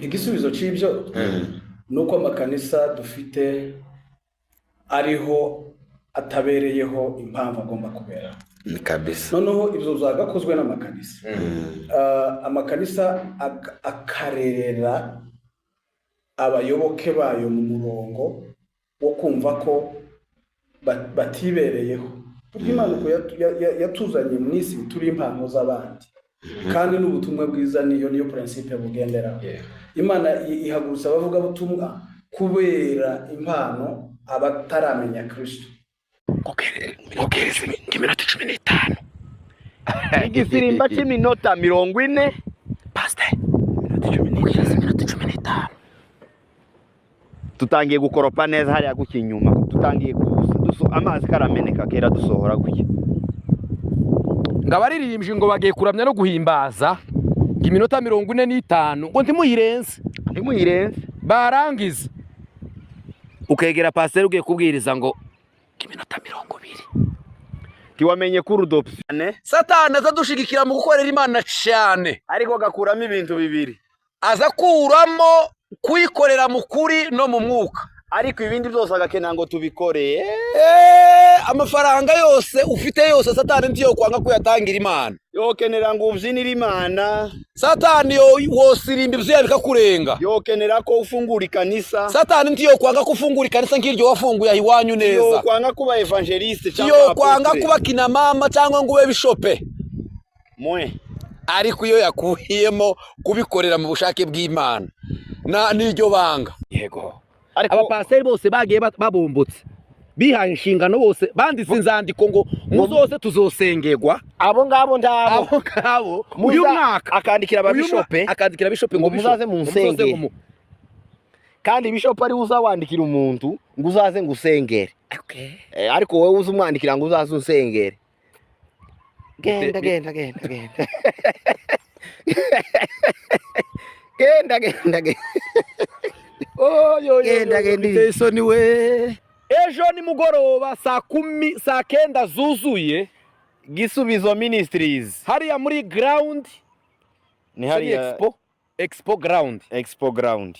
igisubizo cy'ibyo nuko amakanisa dufite ariho atabereyeho impamvu agomba kubera kabisa. noneho ibyo zagakozwe n'amakanisa amakanisa akarerera abayoboke bayo mu murongo wo kumva ko batibereyeho. Imana ko yatuzanye mu isi turi impano z'abandi kandi n'ubutumwa bwiza niyo principe bugendera. Imana ihagurutsa abavuga butumwa kubera impano abataramenya Kristo. Okereze iminota 15 igifirimba cy'iminota 40 pastor iminota 15 tutangiye gukoropa neza hariya gukinyuma tutangiye amazi karameneka kera dusohora guke ngabaririmbye ngo bagiye kuramya no guhimbaza iminota 45 ngo ntimuyirenze barangiza ukegera pastor ugiye kubwiriza ngo iminota 20 tiwamenye ko urudopsane Satani azadushigikira mu gukorera Imana cyane ariko gakuramo ibintu bibiri aza kuramo kuyikorera mu kuri no mu mwuka ariko ibindi byose agakena ngo tubikore amafaranga yose ufite yose Satani ndiyo kwanga kuyatangira Imana yokenera ngo ubyinire Imana Satani wosirimba ibyo bikakurenga yokenera ko ufungura ikanisa Satani ndiyo kwanga kufungura ikanisa ngiryo wafunguye ahiwanyu neza yo kwanga kuba evangeliste cyangwa yo kwanga kuba kina mama cyangwa ngo ube bishope mwe ariko iyo yakuyemo kubikorera mu bushake bw'Imana n'iryo banga yego abapasiteri bose bagiye babumbutse bihaye inshingano bose banditse inzandiko ngo muzose tuzosengerwa abo ngabo uyu mwaka akandikira ababishope ngo muzaze mu nsengero kandi bishope ari uzawandikira umuntu ngo uzaze ngo usengere ariko wowe uzi umwandikira ngo uzaze unsengere genda isoni we ejo ni mugoroba saa 9 zuzuye Gisubizo Ministries hariya muri ground ni hariya expo ground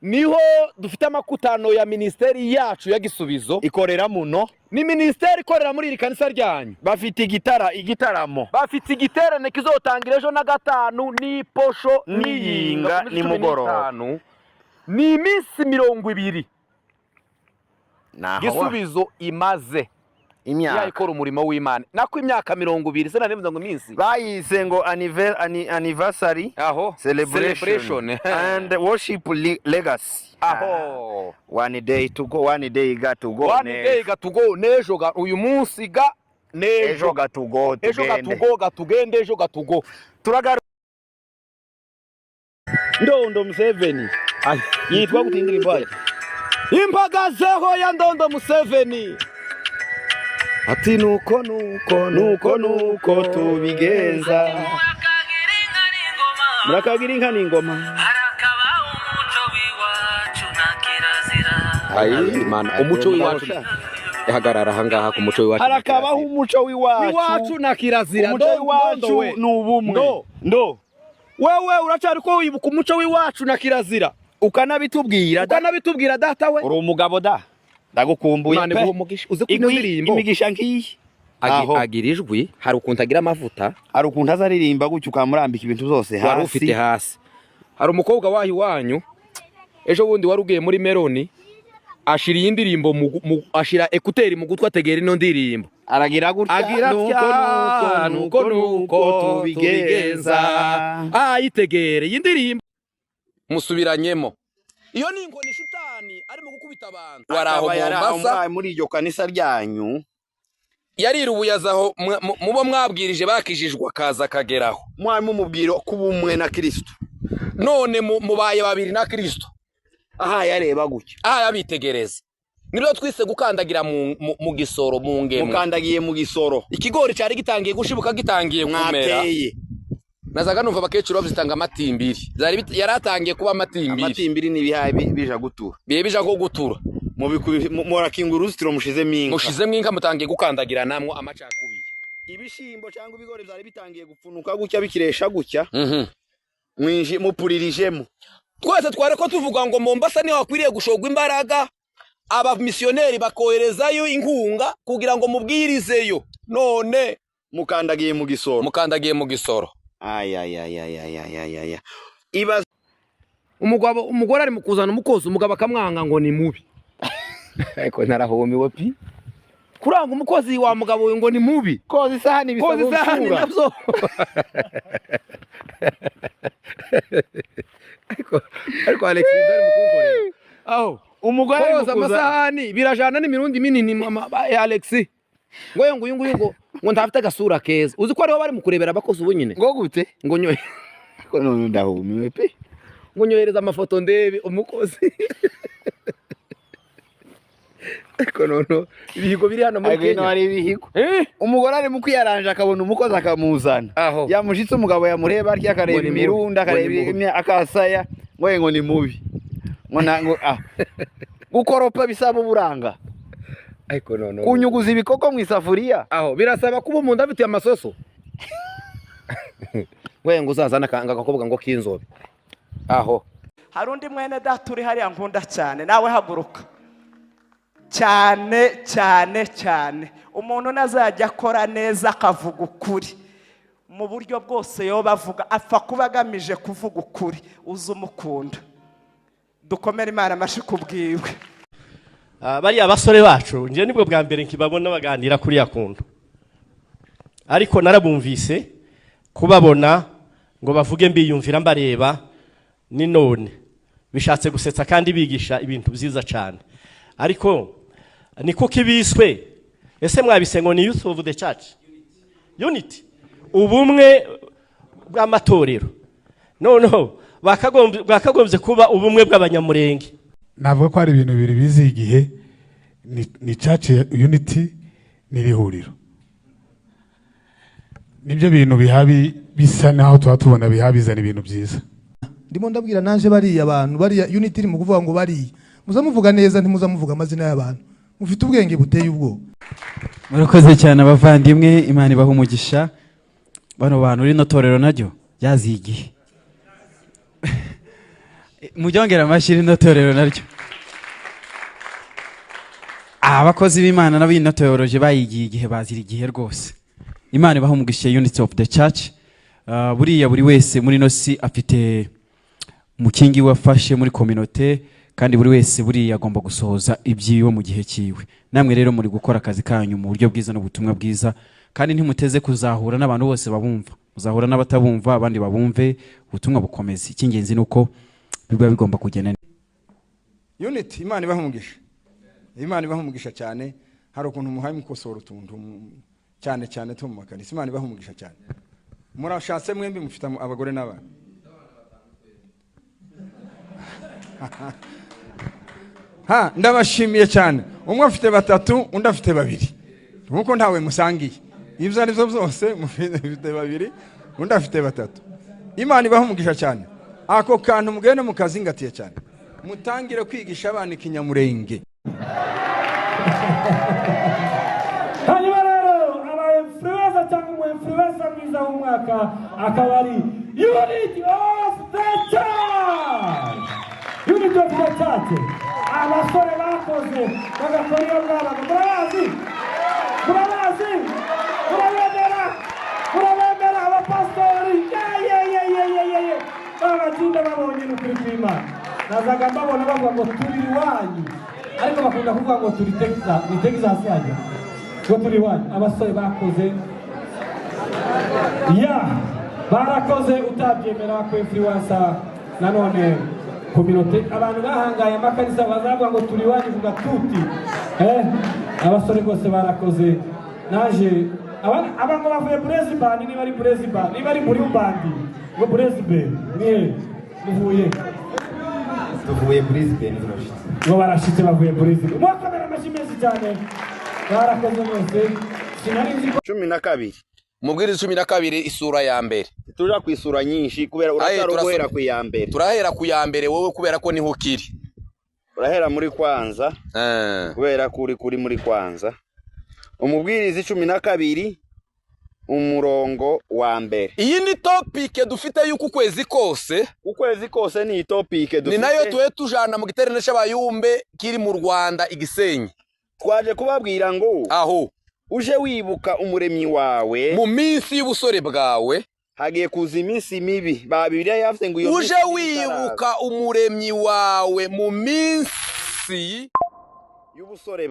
niho dufite amakutano ya ministeri yacu ya Gisubizo ikorera muno ni ministeri ikorera muri iri kanisa ryanyu bafite igitaramo bafite igiterane kizotangira ejo na gatanu ni posho n'iyinga ni mugoroba ni iminsi 20 Gisubizo imaze imyaka ikora umurimo w'Imana nako imyaka 20 se nanemeza ngo iminsi bayise ngo anniversary celebration and worship legacy one day to go nejo uyu munsi ga nejo gatugo gatugende ejo gatugo turagaruka Ndondo Museveni yitwa gutindira imbaye impagazeho ya Ndondo Museveni ati nuko tubigenza murakagira inka n'ingoma harakabaho umuco w'iwacu na kirazira Imana umuco w'iwacu ihagarara hangaha ku muco w'iwacu harakabaho umuco w'iwacu na kirazira umuco w'iwacu n'ubumwe wewe uracari ko wibuka umuco w'iwacu na kirazira ukanabitubwira data we uri umugabo ndagukumbuye Imana iguhe umugisha uze kundirimbo imigisha nkiyi agirijwe hari ukuntu agira amavuta hari ukuntu azaririmba gutyo ukamurambika ibintu byose hasi wari ufite hasi hari umukobwa wahi wanyu ejo bundi warugiye muri Meloni ashira indirimbo ashira ekuteri mu gutwa tegera ino ndirimbo aragira gutya nuko tubigenza ayitegere y'indirimbo musubiranyemo iyo ni inkoni shitani arimo gukubita abantu waraho Mombasa muri iryo kanisa ryanyu yarirubuyazaho mubo mwabwirije bakijijwe akaza kageraho mwari mubwiro kubumwe na Kristo none mubaye babiri na Kristo yareba gutya yabitegereza nibyo twise gukandagira mu gisoro mu ngemwe mukandagiye mu gisoro ikigori cyari gitangiye gushibuka gitangiye kumera nazaga numva bakecuru bazitanga amatimbiri yaratangiye kuba amatimbiri nibihaye bija gutura bija ko gutura murakinga uruzitiro mushizemo inka mutangiye gukandagira namwe amacakubiri ibishimbo cyangwa ibigori byari bitangiye gupfunuka gutya bikiresha gutya mwinji mupuririjemo twese tware ko tuvuga ngo Mombasa niho akwiriye gushogwa imbaraga aba missionnaire bakoherezayo inkunga kugira ngo mubwirizeyo none mukandagiye mu gisoro aya ibaza umugore ari mukuzana umukozi umugabo akamwanga ngo ni mubi ariko narahumiwe pi kuranga umukozi wa mugabo ngo ni mubi koza isahani nabyo ariko Alex ndari mukunkorera aho umugore koza amasahani birajana n'imirundi minini Alex ngo ngo ntafite agasura keza uzi ko ariho bari mukurebera abakozi ubu nyine ngo gute ngo nyoye ko none ndahumiwe pe ngo nyohereza amafoto ndebe umukozi ariko nono ibihigo biri hano muri Kenya ari ibihigo umugore ari mu kwiyaranja akabona umukozi akamuzana yamushitse umugabo yamureba arya akareba imirunda akareba akasaya ngo ni mubi ngo gukoropa bisaba uburanga ariko nono kunyuguza ibikoko mu isafuriya aho birasaba kuba umuntu afite amasoso ngo uzazana agakobwa ngo kinzobe aho hari undi mwene data uri hariya nkunda cyane nawe haguruka cyane umuntu nazajya akora neza akavuga ukuri mu buryo bwose yo bavuga apfa kuba agamije kuvuga ukuri uzi umukunda dukomere Imana amashi kubwiwe bariya basore bacu nje nibwo bwa mbere nkibabona baganira kuri yakundo ariko narabumvise kubabona ngo bavuge mbiyumvira mbareba ni none bishatse gusetsa kandi bigisha ibintu byiza cyane ariko niko kibiswe ese mwabise ngo ni Youth of the Church Unity ubumwe bw'amatorero no bakagombye kuba ubumwe bw'abanyamurenge navuga ko ari ibintu bibiri bizi igihe ni Church Unity n'irihuriro nibyo bintu bihabi bisa naho tubona bihabizana ibintu byiza ndimo ndabwira nanje bariya abantu bariya Unity iri mu kuvuga ngo bariya muzamuvuga neza ntimuzamuvuga amazina y'abantu mufite ubwenge buteye ubwo murakoze cyane abavandimwe Imana ibaha umugisha bano bantu rino torero naryo yazigiye mujyongera amashyi rino torero naryo abakozi b'Imana n'abino teoloje bayigiye igihe bazira igihe rwose Imana ibaha umugisha Unity of the Church buriya buri wese muri no si afite umukingi wafashe muri community kandi buri wese buriya agomba gusohoza ibyiwe mu gihe cyiwe namwe rero muri gukora akazi kanyu mu buryo bwiza n'ubutumwa bwiza kandi ntimuteze kuzahura n'abantu bose babumva muzahura n'abatabumva abandi babumve ubutumwa bukomeza icy'ingenzi nuko biba bigomba kugenda Unity Imana ibaha umugisha cyane hari ukuntu muhaye mukosora utuntu cyane two mu makanisa Imana ibaha umugisha cyane murashatse mwembi mufite abagore n'abana ndabashimiye cyane umwe afite 3 undi afite 2 nkuko ntawe musangiye ibyo ari byo byose mufite 2 undi afite 3 Imana ibaha umugisha cyane ako kantu mugende mukazingatiye cyane mutangire kwigisha abana ikinyamurenge hanyuma rero aba-influencer cyangwa umu-influencer mwiza w'umwaka akaba ari Unity of the Church abasore bakoze bagakora iyo ngabo murabemera abapastori babatinda babonye n'ukuri kw'Imana nazaga mbabona bavuga ngo turi iwanyu ariko bakunda kuvuga ngo turi Texas yanyu ngo turi iwanyu abasore bakoze barakoze utabyemera ko influencer nanone community abantu bahangaye amakanisa bazavuga ngo turi iwanyu vuga tuti abasore bose barakoze naje abantu bavuye Brisbane niba ari Brisbane niba ari muri Ubandi ngo Brisbane muvuye tuvuye Brisbane ngo barashitse bavuye Brisbane mwakamera amashimezi cyane barakoze bose sinari nzi 12 Mubwiriza 12 isura ya mbere tuja ku isura nyinshi kubera uracyari ku ya mbere turahera ku ya mbere wowe kubera ko niho kiri urahera muri kwanza kubera kuri muri kwanza umubwiriza 12 umurongo wa mbere. Iyi ni topic dufite yuko ukwezi kose ni topic dufite. Ni nayo tuwe tujana mu giterane cy'abayumbe kiri mu Rwanda Igisenyi. Twaje kubabwira ngo aho uje wibuka umuremyi wawe mu minsi y'ubusore bwawe, hagiye kuza iminsi mibi. Bibiliya yavuze ngo uje wibuka umuremyi wawe mu minsi y'ubusore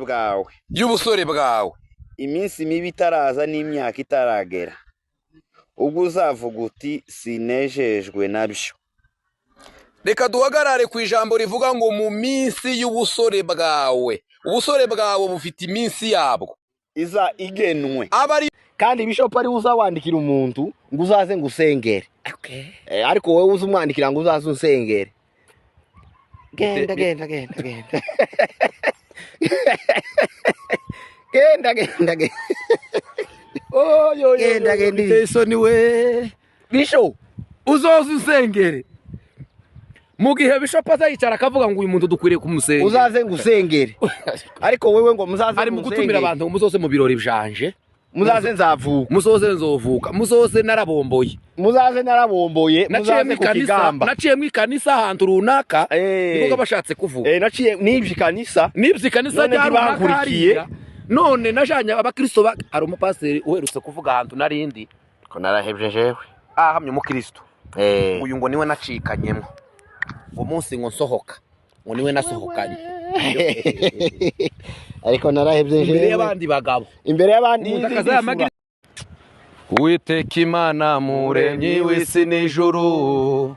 bwawe, iminsi mibi itaraza n'imyaka itaragera, ubwo uzavuga uti sinejejwe nabyo. Reka duhagarare ku ijambo rivuga ngo mu minsi y'ubusore bwawe. Ubusore bwawe bufite iminsi yabwo iza igenwe, kandi bishop ari uzawandikira umuntu ngo uzaze ngo usengere. Ariko wowe uza umwandikira ngo uzaze unsengere. Genda genda. Genda. Isoni we. Bishop uzoze usengere. Mu gihe bishop azayicara akavuga ngo uyu muntu dukwiriye kumusengera. Uzaze ngo usengere. Ariko wewe ngo muzaze ari mu gutumira abantu muzoze mu birori byanje. Muzaze nzavuka. Muzoze nzovuka. Muzoze narabomboye. Muzaze muzaze ku kigamba. Naciye mu kanisa ahantu runaka. Niko bashatse kuvuga. Naciye nibyi kanisa ryarunakurikiye. None najanye abakristo ari umupasiteri uherutse kuvuga ahantu narindi. Ko narahebje jewe. Hamye umukristo. Uyu ngo niwe nacikanyemo. Umunsi ngo nsohoka. Ngo niwe nasohokanye. Ariko narahebye jewe. Imbere y'abandi bagabo. Imbere y'abandi Uwiteka Imana muremyi w'isi n'ijuru,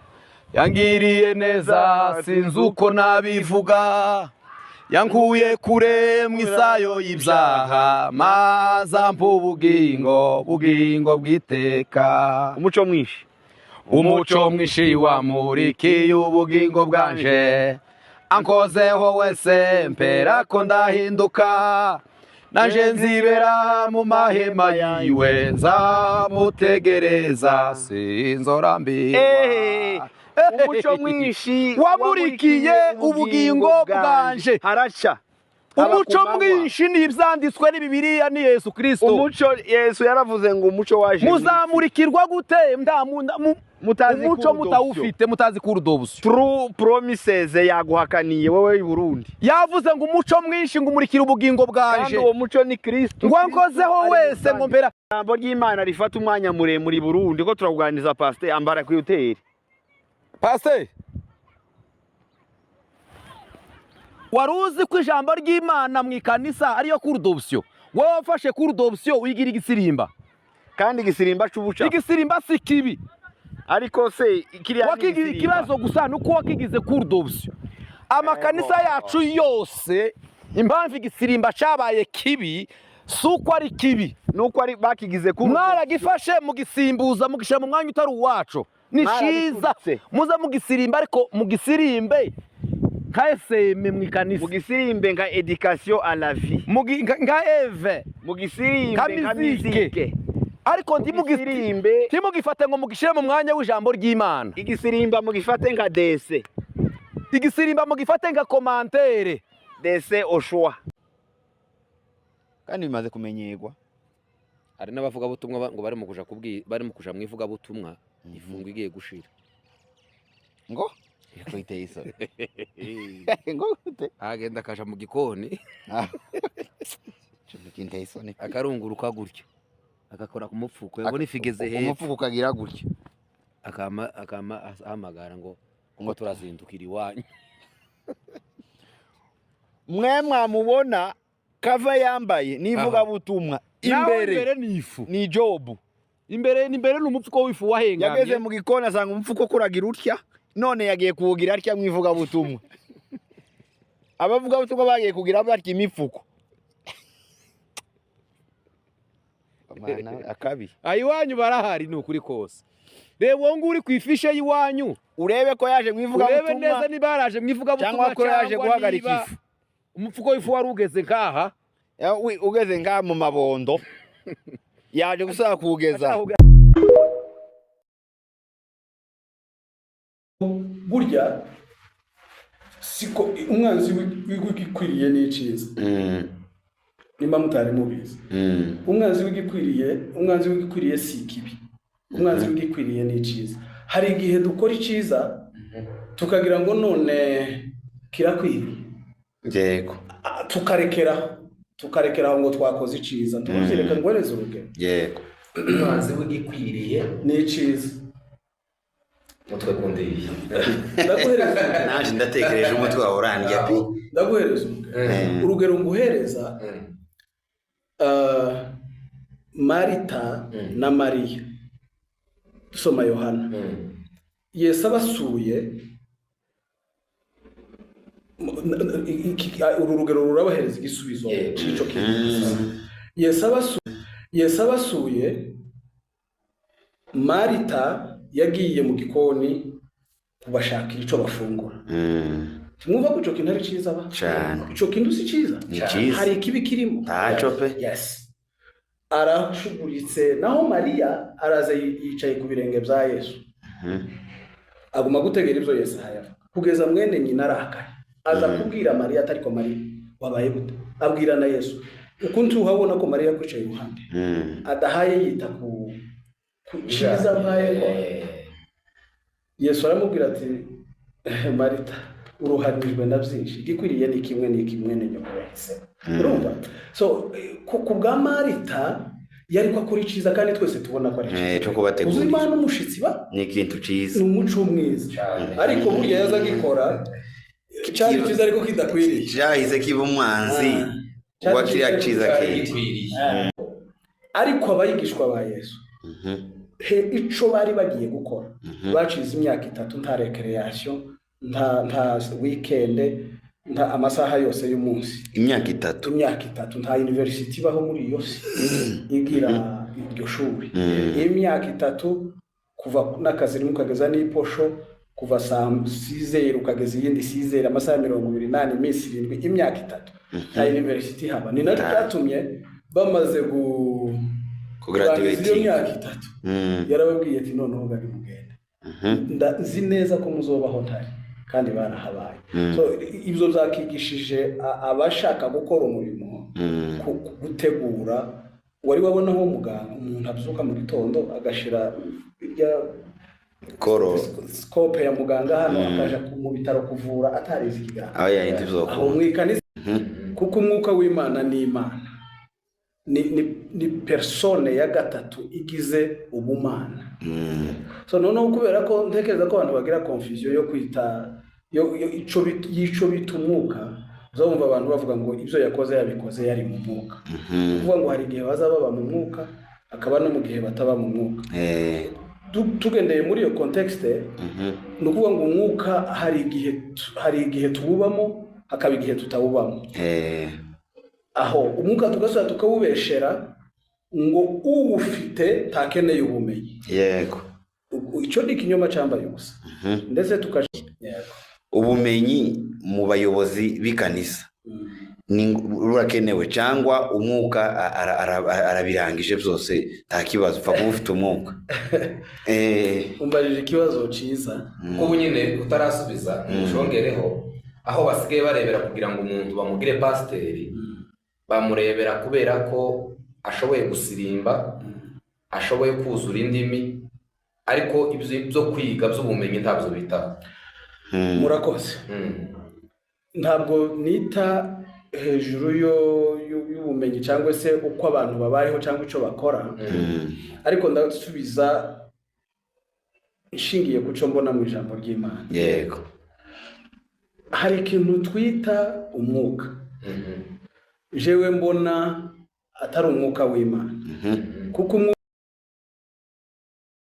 yangiriye neza sinzi uko nabivuga, yankuye kure mu isayo y'ibyaha, maze ampa ubugingo bw'iteka. Umuco mwinshi wamurikiye ubugingo bwanje, ankozeho wese mpera ko ndahinduka, naje nzibera mu mahema yiwe nzamutegereza sinzorambirwa. Umuco mwinshi wamurikiye ubugingo bwanje, haraca. Umuco mwinshi ni ibyanditswe ni Bibiliya ni Yesu Kristo. Umuco Yesu yaravuze ngo umuco waje. Muzamurikirwa gute umuco mutawufite mutazi kurudobusyo. True promises yaguhakaniye wowe i Burundi. Yavuze ngo umuco mwinshi ngo umurikira ubugingo bwanje. Kandi uwo muco ni Kristo. Ngo nkozeho wese ngo mbera. Ijambo ry'Imana rifata umwanya muremure i Burundi ko turakuganiza pastor ambara ku hoteli. Pastor waruzi ko ijambo ry'Imana mu ikanisa ariyo kurudobusyo. Wowe wafashe kurudobusyo wigira igisirimba. Kandi igisirimba c'ubuca. Igisirimba si kibi. Ariko se kiriya ikibazo gusa nuko wakigize kurudobusyo. Amakanisa yacu yose impamvu igisirimba cabaye kibi suko ari kibi, nuko ari bakigize kurudobusyo. Mwaragifashe mugisimbuza mugisha mu mwanya utari uwacu. Ni ciza muza mugisirimba, ariko mugisirimbe kaeseme mwikanisa, mugisirimbe nka education à la vie, nka eve, mugisirimbe nka musique. Ariko ntimugisirimbe timugifate ngo mugishire mu mwanya w'ijambo ry'Imana. Igisirimba mugifate nka dese, igisirimba mugifate nka commentaire dese au choix. Kandi bimaze kumenyerwa. Ari n'abavuga butumwa ngo bari mu kuja mwivuga butumwa ifungo igiye gushira. Ngo Kwiteye isoni. ngo gute? Agenda akaja mu gikoni. Kwiteye isoni. Akarunguruka gutyo. Agakora ku mupfuko yego nifigeze he. Umupfuko ukagira gutyo. Akama ahamagara ngo turazindukira iwanyu. Mwe mwamubona kava yambaye nivuga butumwa imbere nifu ni Job. Imbere n'umupfuko w'ifu wahengamye. Yageze mu gikoni asanga umupfuko kuragira utya, none yagiye kuwugira atya mwivuga butumwa. Abavuga butumwa bagiye kugira batya imifuko. Mana akabi. Ayiwanyu barahari ni ukuri kose. Reba wo nguri kwifishe yiwanyu urebe ko yaje mwivuga butumwa. Urebe neza ni baraje mwivuga butumwa cyangwa ko yaje guhagarika ifu. Umupfuko w'ifu wari ugeze nkaha. Ugeze ngaha mu mabondo. Yaje gusaba kugeza. Burya siko umwanzi w'igikwiriye n'iciza. nimba mutari mubizi. Umwanzi w'igikwiriye si ikibi, umwanzi w'igikwiriye ni iciza. Hari igihe dukora iciza tukagira ngo none kirakwiriye, yego, tukarekeraho ngo twakoze iciza. Tuzireka ngwereze urugero, yego, umwanzi w'igikwiriye ni iciza. Mutwe kundiye naje ndatekereje umutwe wa oranje pe. Ndaguhereza urugero nguhereza Marita na Mariya. Dusoma Yohana. Yesu abasuye, uru rugero rurabahereza igisubizo c'ico kintu. Yesu abasuye, Marita yagiye mu gikoni kubashakira ico bafungura. Mwumva ko ico kintu ari ciza ba? Cyane. Ico kintu si ciza. Hari ikibi kirimo. Ntaco pe. Yes. Arashuguritse naho Mariya araza yicaye ku birenge bya Yesu. Aguma gutegera ibyo Yesu hayavuga. Kugeza mwene nyina arakaye. Aza kubwira Mariya atari ko Mariya wabaye gute? Abwira na Yesu. Ukuntu uhabona ko Mariya kwicaye iruhande. Adahaye yita ku ciza mpaye ko. Yesu aramubwira ati Marita, uruhanijwe na byinshi, igikwiriye ni kimwe nyoko yahise. Urumva? So ku bwa Marita yari ko akora iciza kandi twese tubona ko ari ciza. Cyo kubategura. Uzimana umushitsi ba? Ni ikintu ciza. Ni umuco mwiza. Ariko burya yaza gikora cyari ciza ariko kidakwiriye. Cyahise kiba umwanzi. Kuba kiriya ciza kikwiriye. Ariko abayigishwa ba Yesu ico bari bagiye gukora, bacize imyaka 3 nta recreation, nta weekend, nta amasaha yose y'umunsi. Imyaka 3 nta university baho muri iyo igira iryo shuri. Imyaka 3 kuva n'akazi rimwe kageza n'iposho, kuva saa 6 ukageza iyindi 6 amasaha 28 iminsi 7, imyaka 3 nta university haba. Ni nacyo cyatumye bamaze kugraduate imyaka 3 yarababwiye ati noneho bari mugende, ndazi neza ko muzobaho ntari kandi barahabaye. So ibyo zakigishije abashaka gukora umurimo gutegura. Wari wabona aho muganga umuntu abyuka mu gitondo agashira irya scope ya muganga hano akaja mu bitaro kuvura atarizi iganga. Aho mwikaniza kuko umwuka w'Imana ni Imana, ni persone ya gatatu igize ubumana. So noneho kubera ko ntekereza ko abantu bagira confusion yo kwita ico bitumuka, uzumva abantu bavuga ngo ibyo yakoze yabikoze yari mu mwuka. Kuvuga ngo hari igihe bazaba mu mwuka akaba no mu gihe bataba mu mwuka. Tugendeye muri iyo context, no kuvuga ngo umwuka hari igihe tuwubamo hakaba igihe tutawubamo. Aho umwuka tugasubira tukawubeshera ngo uwufite takeneye ubumenyi. Yego. Icyo ni ikinyoma cyambaye ubusa. Ndetse ubumenyi mu bayobozi b'ikanisa ni rurakenewe, cyangwa umwuka arabirangije byose nta kibazo upfa kuba ufite umwuka. Umbarije ikibazo cyiza ubu nyine utarasubiza nshongereho aho basigaye barebera kugira ngo umuntu bamugire pasiteri, bamurebera kubera ko ashoboye gusirimba, ashoboye kuzura indimi, ariko ibyo kwiga by'ubumenyi ntabyo bitaho. Murakoze. Ntabwo nita hejuru y'ubumenyi cyangwa se uko abantu babayeho cyangwa icyo bakora, ariko ndasubiza ishingiye ku cyo mbona mu ijambo ry'Imana. Yego. Hari ikintu twita umwuka. Jewe mbona atari umwuka w'Imana. Kuko